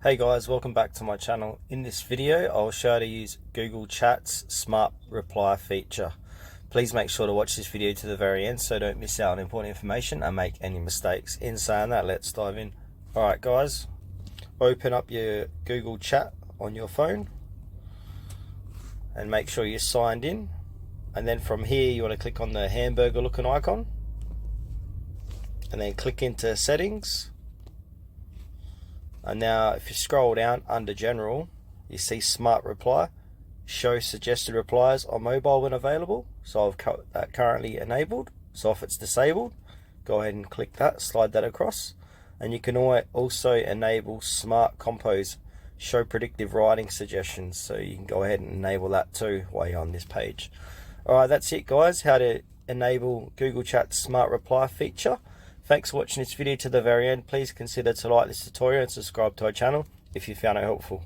Hey guys, welcome back to my channel. In this video, I'll show you how to use Google Chat's smart reply feature. Please make sure to watch this video to the very end so don't miss out on important information and make any mistakes. In saying that, let's dive in. Alright guys, open up your Google Chat on your phone and make sure you're signed in. And then from here, you want to click on the hamburger looking icon and then click into settings. And now if you scroll down under general, you see smart reply, show suggested replies on mobile when available. So I've got that currently enabled. So if it's disabled, go ahead and click that, slide that across. And you can also enable smart compose, show predictive writing suggestions. So you can go ahead and enable that too while you're on this page. Alright, that's it guys, how to enable Google Chat's smart reply feature. Thanks for watching this video to the very end. Please consider to like this tutorial and subscribe to our channel if you found it helpful.